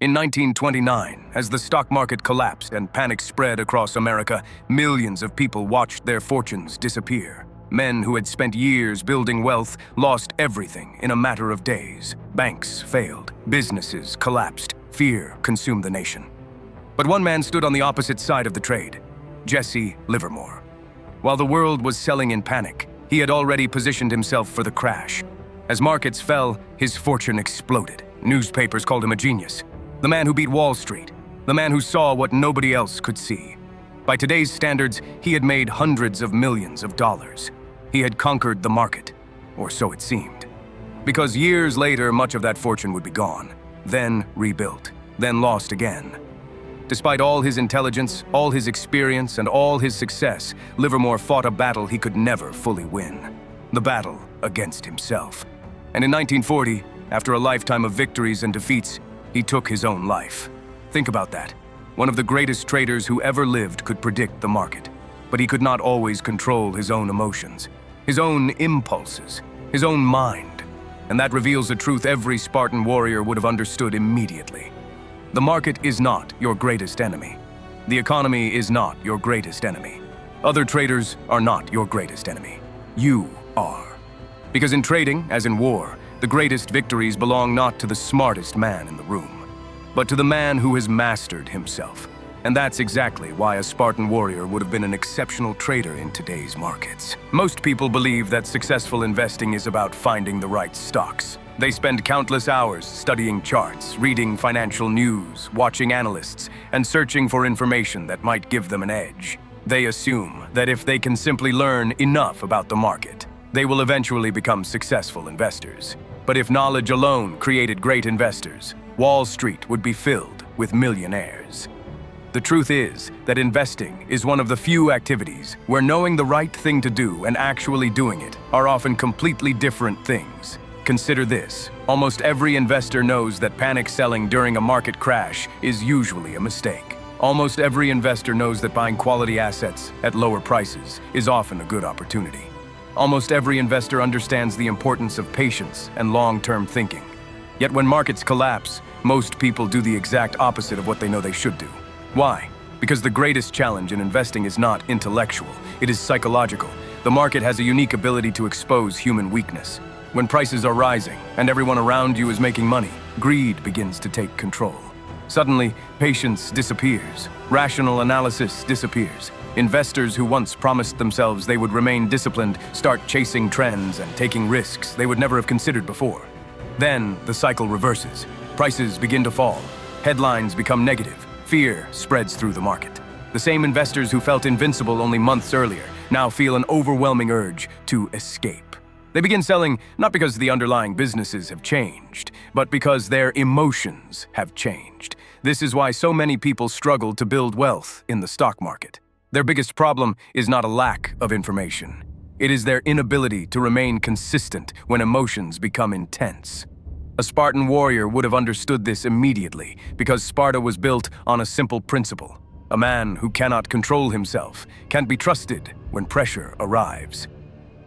In 1929, as the stock market collapsed and panic spread across America, millions of people watched their fortunes disappear. Men who had spent years building wealth lost everything in a matter of days. Banks failed, businesses collapsed, fear consumed the nation. But one man stood on the opposite side of the trade, Jesse Livermore. While the world was selling in panic, he had already positioned himself for the crash. As markets fell, his fortune exploded. Newspapers called him a genius. The man who beat Wall Street. The man who saw what nobody else could see. By today's standards, he had made hundreds of millions of dollars. He had conquered the market, or so it seemed. Because years later, much of that fortune would be gone, then rebuilt, then lost again. Despite all his intelligence, all his experience, and all his success, Livermore fought a battle he could never fully win. The battle against himself. And in 1940, after a lifetime of victories and defeats, he took his own life. Think about that. One of the greatest traders who ever lived could predict the market, but he could not always control his own emotions, his own impulses, his own mind. And that reveals a truth every Spartan warrior would have understood immediately. The market is not your greatest enemy. The economy is not your greatest enemy. Other traders are not your greatest enemy. You are. Because in trading, as in war, the greatest victories belong not to the smartest man in the room, but to the man who has mastered himself. And that's exactly why a Spartan warrior would have been an exceptional trader in today's markets. Most people believe that successful investing is about finding the right stocks. They spend countless hours studying charts, reading financial news, watching analysts, and searching for information that might give them an edge. They assume that if they can simply learn enough about the market, they will eventually become successful investors. But if knowledge alone created great investors, Wall Street would be filled with millionaires. The truth is that investing is one of the few activities where knowing the right thing to do and actually doing it are often completely different things. Consider this. Almost every investor knows that panic selling during a market crash is usually a mistake. Almost every investor knows that buying quality assets at lower prices is often a good opportunity. Almost every investor understands the importance of patience and long-term thinking. Yet when markets collapse, most people do the exact opposite of what they know they should do. Why? Because the greatest challenge in investing is not intellectual, it is psychological. The market has a unique ability to expose human weakness. When prices are rising and everyone around you is making money, greed begins to take control. Suddenly, patience disappears. Rational analysis disappears. Investors who once promised themselves they would remain disciplined start chasing trends and taking risks they would never have considered before. Then, the cycle reverses. Prices begin to fall. Headlines become negative. Fear spreads through the market. The same investors who felt invincible only months earlier now feel an overwhelming urge to escape. They begin selling not because the underlying businesses have changed, but because their emotions have changed. This is why so many people struggle to build wealth in the stock market. Their biggest problem is not a lack of information. It is their inability to remain consistent when emotions become intense. A Spartan warrior would have understood this immediately because Sparta was built on a simple principle. A man who cannot control himself can't be trusted when pressure arrives.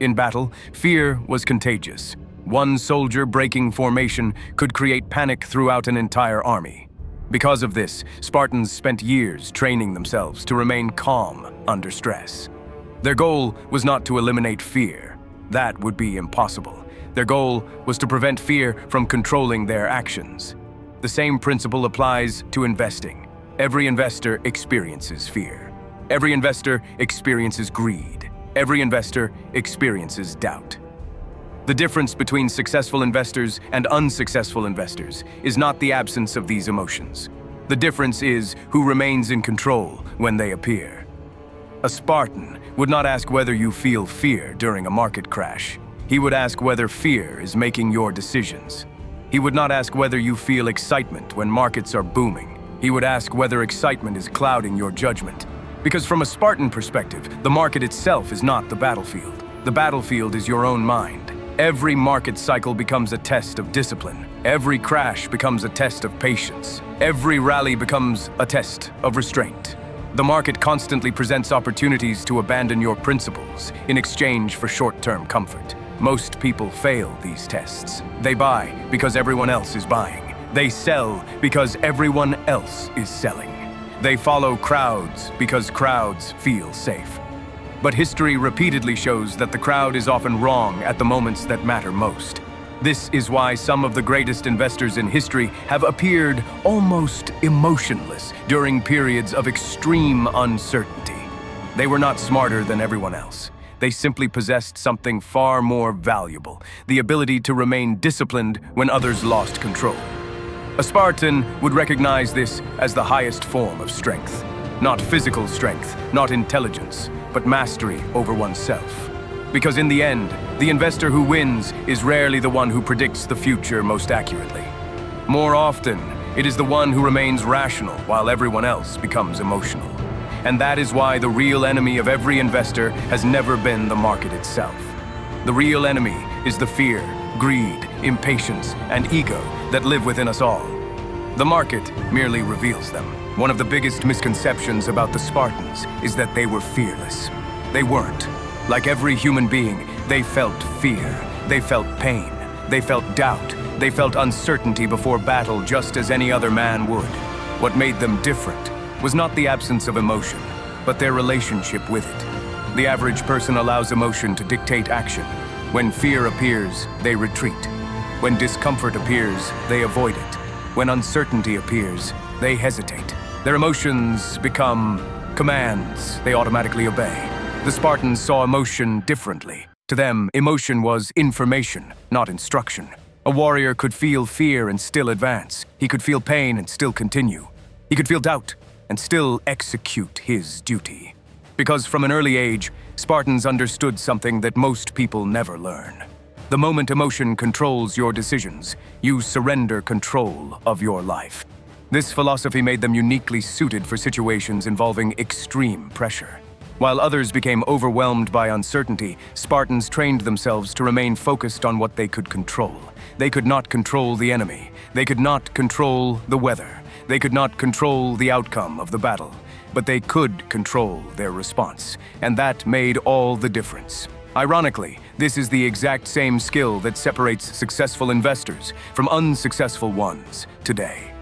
In battle, fear was contagious. One soldier breaking formation could create panic throughout an entire army. Because of this, Spartans spent years training themselves to remain calm under stress. Their goal was not to eliminate fear. That would be impossible. Their goal was to prevent fear from controlling their actions. The same principle applies to investing. Every investor experiences fear. Every investor experiences greed. Every investor experiences doubt. The difference between successful investors and unsuccessful investors is not the absence of these emotions. The difference is who remains in control when they appear. A Spartan would not ask whether you feel fear during a market crash. He would ask whether fear is making your decisions. He would not ask whether you feel excitement when markets are booming. He would ask whether excitement is clouding your judgment. Because from a Spartan perspective, the market itself is not the battlefield. The battlefield is your own mind. Every market cycle becomes a test of discipline. Every crash becomes a test of patience. Every rally becomes a test of restraint. The market constantly presents opportunities to abandon your principles in exchange for short-term comfort. Most people fail these tests. They buy because everyone else is buying. They sell because everyone else is selling. They follow crowds because crowds feel safe. But history repeatedly shows that the crowd is often wrong at the moments that matter most. This is why some of the greatest investors in history have appeared almost emotionless during periods of extreme uncertainty. They were not smarter than everyone else. They simply possessed something far more valuable, the ability to remain disciplined when others lost control. A Spartan would recognize this as the highest form of strength. Not physical strength, not intelligence, but mastery over oneself. Because in the end, the investor who wins is rarely the one who predicts the future most accurately. More often, it is the one who remains rational while everyone else becomes emotional. And that is why the real enemy of every investor has never been the market itself. The real enemy is the fear, greed, impatience, and ego that live within us all. The market merely reveals them. One of the biggest misconceptions about the Spartans is that they were fearless. They weren't. Like every human being, they felt fear, they felt pain, they felt doubt, they felt uncertainty before battle just as any other man would. What made them different was not the absence of emotion, but their relationship with it. The average person allows emotion to dictate action. When fear appears, they retreat. When discomfort appears, they avoid it. When uncertainty appears, they hesitate. Their emotions become commands they automatically obey. The Spartans saw emotion differently. To them, emotion was information, not instruction. A warrior could feel fear and still advance. He could feel pain and still continue. He could feel doubt and still execute his duty. Because from an early age, Spartans understood something that most people never learn. The moment emotion controls your decisions, you surrender control of your life. This philosophy made them uniquely suited for situations involving extreme pressure. While others became overwhelmed by uncertainty, Spartans trained themselves to remain focused on what they could control. They could not control the enemy. They could not control the weather. They could not control the outcome of the battle. But they could control their response, and that made all the difference. Ironically, this is the exact same skill that separates successful investors from unsuccessful ones today.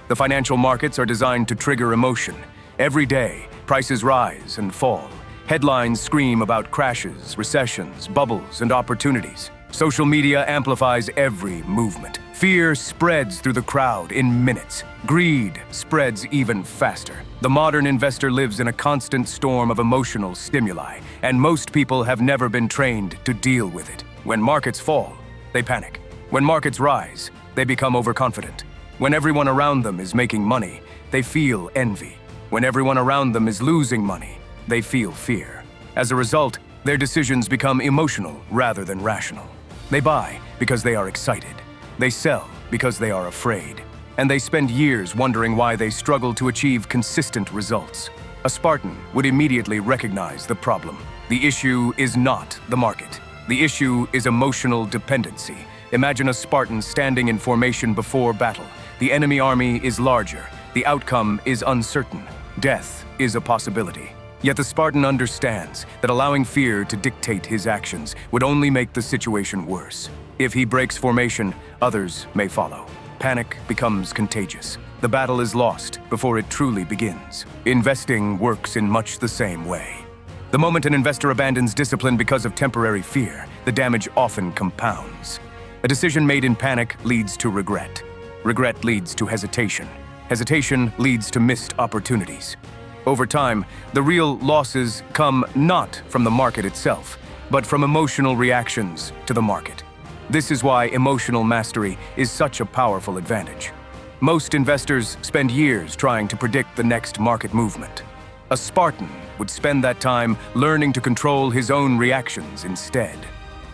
The financial markets are designed to trigger emotion. Every day, prices rise and fall. Headlines scream about crashes, recessions, bubbles, and opportunities. Social media amplifies every movement. Fear spreads through the crowd in minutes. Greed spreads even faster. The modern investor lives in a constant storm of emotional stimuli, and most people have never been trained to deal with it. When markets fall, they panic. When markets rise, they become overconfident. When everyone around them is making money, they feel envy. When everyone around them is losing money, they feel fear. As a result, their decisions become emotional rather than rational. They buy because they are excited. They sell because they are afraid. And they spend years wondering why they struggle to achieve consistent results. A Spartan would immediately recognize the problem. The issue is not the market. The issue is emotional dependency. Imagine a Spartan standing in formation before battle. The enemy army is larger. The outcome is uncertain. Death is a possibility. Yet the Spartan understands that allowing fear to dictate his actions would only make the situation worse. If he breaks formation, others may follow. Panic becomes contagious. The battle is lost before it truly begins. Investing works in much the same way. The moment an investor abandons discipline because of temporary fear, the damage often compounds. A decision made in panic leads to regret. Regret leads to hesitation. Hesitation leads to missed opportunities. Over time, the real losses come not from the market itself, but from emotional reactions to the market. This is why emotional mastery is such a powerful advantage. Most investors spend years trying to predict the next market movement. A Spartan would spend that time learning to control his own reactions instead.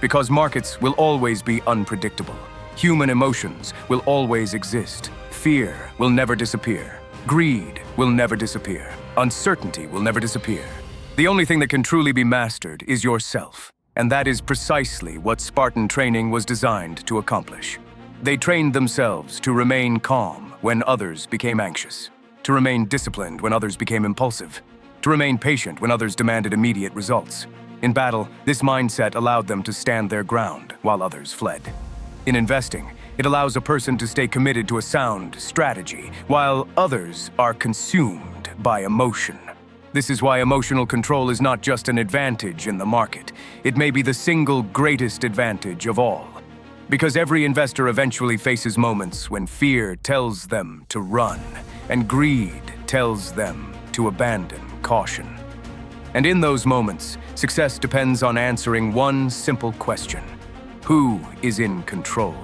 Because markets will always be unpredictable. Human emotions will always exist. Fear will never disappear. Greed will never disappear. Uncertainty will never disappear. The only thing that can truly be mastered is yourself. And that is precisely what Spartan training was designed to accomplish. They trained themselves to remain calm when others became anxious, to remain disciplined when others became impulsive, to remain patient when others demanded immediate results. In battle, this mindset allowed them to stand their ground while others fled. In investing, It allows a person to stay committed to a sound strategy, while others are consumed by emotion. This is why emotional control is not just an advantage in the market. It may be the single greatest advantage of all. Because every investor eventually faces moments when fear tells them to run, and greed tells them to abandon caution. And in those moments, success depends on answering one simple question. Who is in control?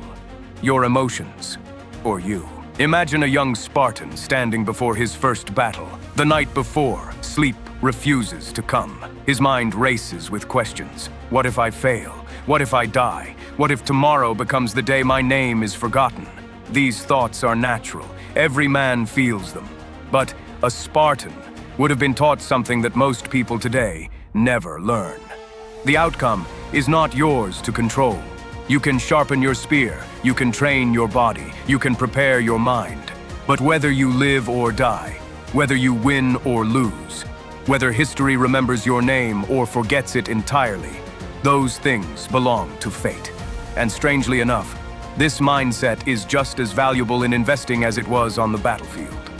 Your emotions, or you? Imagine a young Spartan standing before his first battle. The night before, sleep refuses to come. His mind races with questions. What if I fail? What if I die? What if tomorrow becomes the day my name is forgotten? These thoughts are natural. Every man feels them. But a Spartan would have been taught something that most people today never learn. The outcome is not yours to control. You can sharpen your spear, you can train your body, you can prepare your mind. But whether you live or die, whether you win or lose, whether history remembers your name or forgets it entirely, those things belong to fate. And strangely enough, this mindset is just as valuable in investing as it was on the battlefield.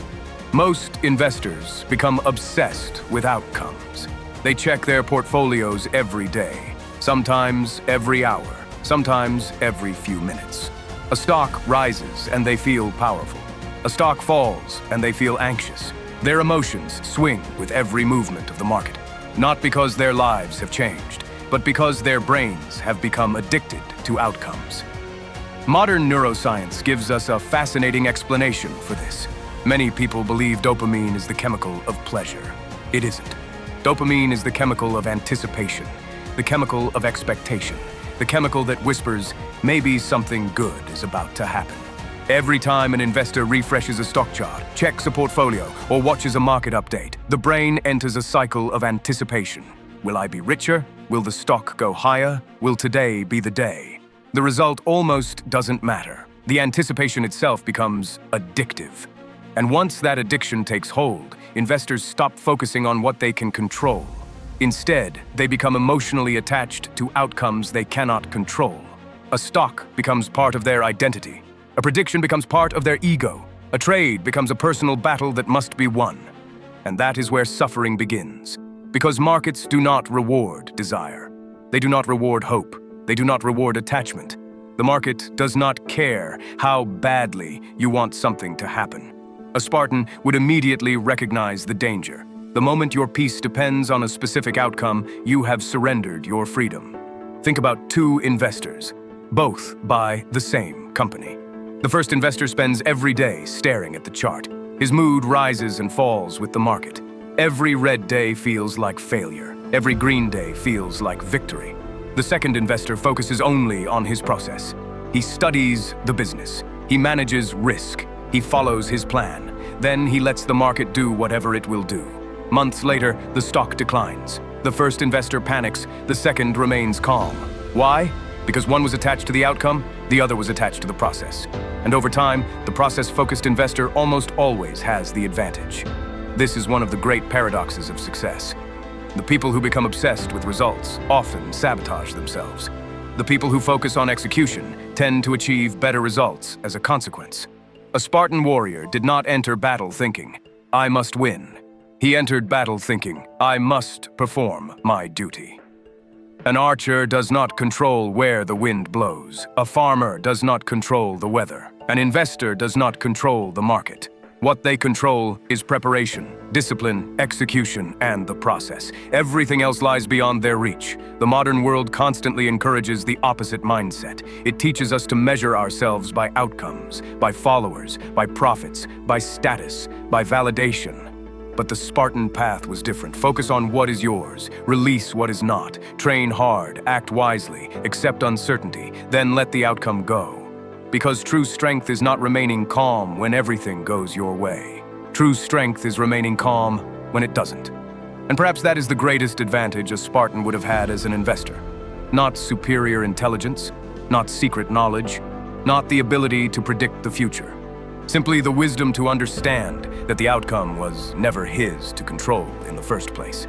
Most investors become obsessed with outcomes. They check their portfolios every day, sometimes every hour, sometimes every few minutes. A stock rises and they feel powerful. A stock falls and they feel anxious. Their emotions swing with every movement of the market, not because their lives have changed, but because their brains have become addicted to outcomes. Modern neuroscience gives us a fascinating explanation for this. Many people believe dopamine is the chemical of pleasure. It isn't. Dopamine is the chemical of anticipation, the chemical of expectation, the chemical that whispers, maybe something good is about to happen. Every time an investor refreshes a stock chart, checks a portfolio, or watches a market update, the brain enters a cycle of anticipation. Will I be richer? Will the stock go higher? Will today be the day? The result almost doesn't matter. The anticipation itself becomes addictive. And once that addiction takes hold, investors stop focusing on what they can control. Instead, they become emotionally attached to outcomes they cannot control. A stock becomes part of their identity. A prediction becomes part of their ego. A trade becomes a personal battle that must be won. And that is where suffering begins. Because markets do not reward desire. They do not reward hope. They do not reward attachment. The market does not care how badly you want something to happen. A Spartan would immediately recognize the danger. The moment your peace depends on a specific outcome, you have surrendered your freedom. Think about two investors. Both buy the same company. The first investor spends every day staring at the chart. His mood rises and falls with the market. Every red day feels like failure. Every green day feels like victory. The second investor focuses only on his process. He studies the business. He manages risk. He follows his plan. Then he lets the market do whatever it will do. Months later, the stock declines. The first investor panics. The second remains calm. Why? Because one was attached to the outcome, the other was attached to the process. And over time, the process-focused investor almost always has the advantage. This is one of the great paradoxes of success. The people who become obsessed with results often sabotage themselves. The people who focus on execution tend to achieve better results as a consequence. A Spartan warrior did not enter battle thinking, "I must win." He entered battle thinking, "I must perform my duty." An archer does not control where the wind blows. A farmer does not control the weather. An investor does not control the market. What they control is preparation, discipline, execution, and the process. Everything else lies beyond their reach. The modern world constantly encourages the opposite mindset. It teaches us to measure ourselves by outcomes, by followers, by profits, by status, by validation. But the Spartan path was different. Focus on what is yours, release what is not, train hard, act wisely, accept uncertainty, then let the outcome go. Because true strength is not remaining calm when everything goes your way. True strength is remaining calm when it doesn't. And perhaps that is the greatest advantage a Spartan would have had as an investor. Not superior intelligence, not secret knowledge, not the ability to predict the future. Simply the wisdom to understand that the outcome was never his to control in the first place.